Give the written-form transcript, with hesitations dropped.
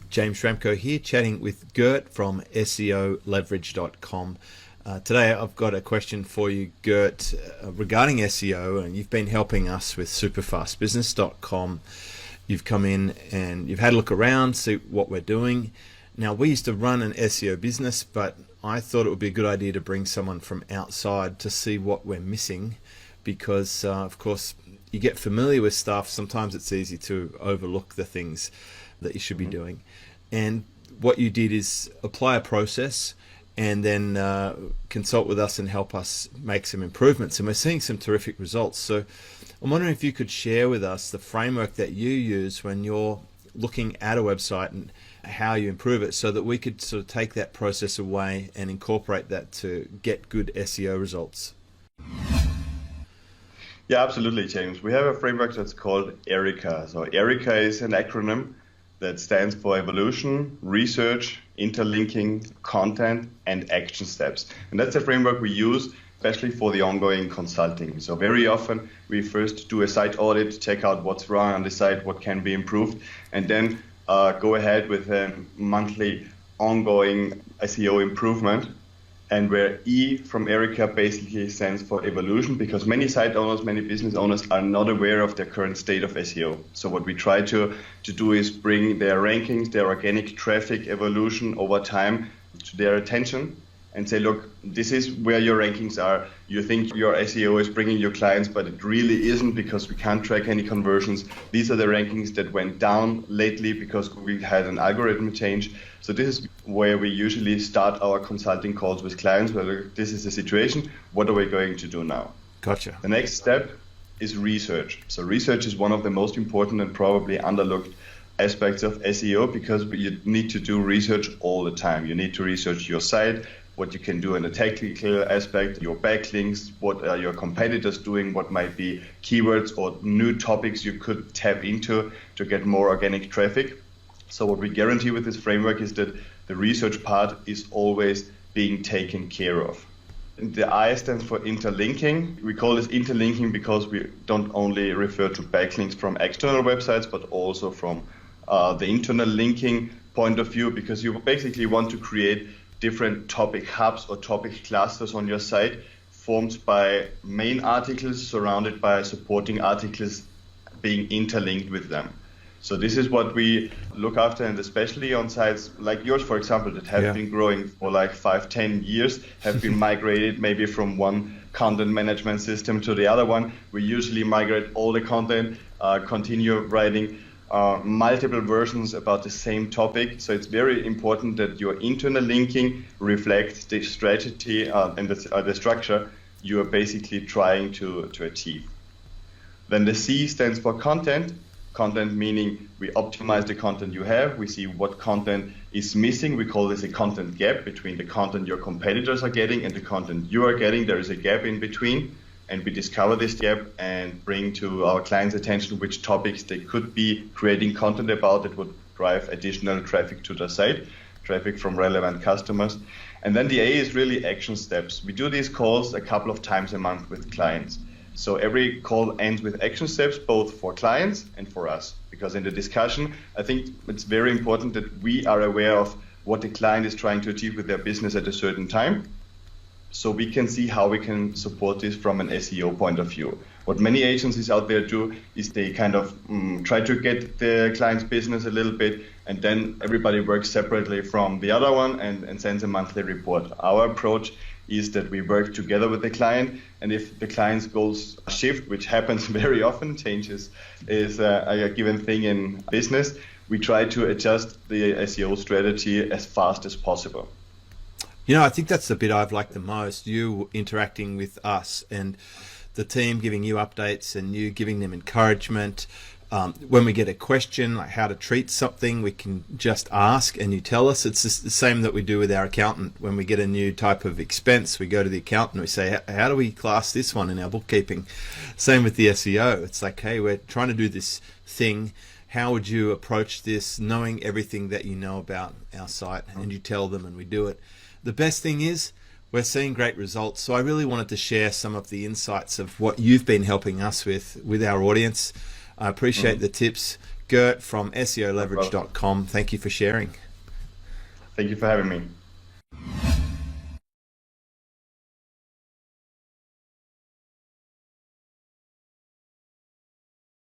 James Schramko here, chatting with Gert from SEOleverage.com. Today I've got a question for you, Gert, regarding SEO, and you've been helping us with superfastbusiness.com. You've come in and you've had a look around, see what we're doing. Now, we used to run an SEO business, but I thought it would be a good idea to bring someone from outside to see what we're missing, because of course you get familiar with stuff, sometimes it's easy to overlook the things that you should be doing. And what you did is apply a process and then consult with us and help us make some improvements, and we're seeing some terrific results. So I'm wondering if you could share with us the framework that you use when you're looking at a website and how you improve it, so that we could sort of take that process away and incorporate that to get good SEO results. Yeah, absolutely, James. We have a framework that's called ERICA. So ERICA is an acronym that stands for Evolution, Research, Interlinking, Content, and Action Steps. And that's a framework we use especially for the ongoing consulting. So very often we first do a site audit, check out what's wrong on the site, what can be improved, and then go ahead with a monthly ongoing SEO improvement. And where E from ERICA basically stands for evolution, because many site owners, many business owners are not aware of their current state of SEO. So what we try to do is bring their rankings, their organic traffic evolution over time to their attention and say, look, this is where your rankings are. You think your SEO is bringing you clients, but it really isn't, because we can't track any conversions. These are the rankings that went down lately because we had an algorithm change. So this is where we usually start our consulting calls with clients, where this is the situation, what are we going to do now? Gotcha. The next step is research. So research is one of the most important and probably underlooked aspects of SEO, because you need to do research all the time. You need to research your site, what you can do in the technical aspect, your backlinks, what are your competitors doing, what might be keywords or new topics you could tap into to get more organic traffic. So what we guarantee with this framework is that the research part is always being taken care of. The I stands for interlinking. We call this interlinking because we don't only refer to backlinks from external websites, but also from the internal linking point of view, because you basically want to create different topic hubs or topic clusters on your site, formed by main articles surrounded by supporting articles being interlinked with them. So this is what we look after, and especially on sites like yours, for example, that have been growing for like 5-10 years, have been migrated maybe from one content management system to the other one. We usually migrate all the content, continue writing multiple versions about the same topic. So it's very important that your internal linking reflects the strategy and the structure you are basically trying to achieve. Then the C stands for content. Content meaning we optimize the content you have. We see what content is missing. We call this a content gap between the content your competitors are getting and the content you are getting. There is a gap in between. And we discover this gap and bring to our clients' attention which topics they could be creating content about that would drive additional traffic to the site, traffic from relevant customers. And then the A is really action steps. We do these calls a couple of times a month with clients. So every call ends with action steps, both for clients and for us. Because in the discussion, I think it's very important that we are aware of what the client is trying to achieve with their business at a certain time, so we can see how we can support this from an SEO point of view. What many agencies out there do is they kind of try to get the client's business a little bit, and then everybody works separately from the other one and sends a monthly report. Our approach is that we work together with the client, and if the client's goals shift, which happens very often, changes is a given thing in business, we try to adjust the SEO strategy as fast as possible. You know, I think that's the bit I've liked the most, you interacting with us and the team giving you updates and you giving them encouragement. When we get a question, like how to treat something, we can just ask and you tell us. It's the same that we do with our accountant. When we get a new type of expense, we go to the accountant and we say, how do we class this one in our bookkeeping? Same with the SEO. It's like, hey, we're trying to do this thing. How would you approach this, knowing everything that you know about our site? And you tell them and we do it. The best thing is we're seeing great results. So I really wanted to share some of the insights of what you've been helping us with our audience. I appreciate the tips. Gert from SEOleverage.com. Thank you for sharing. Thank you for having me.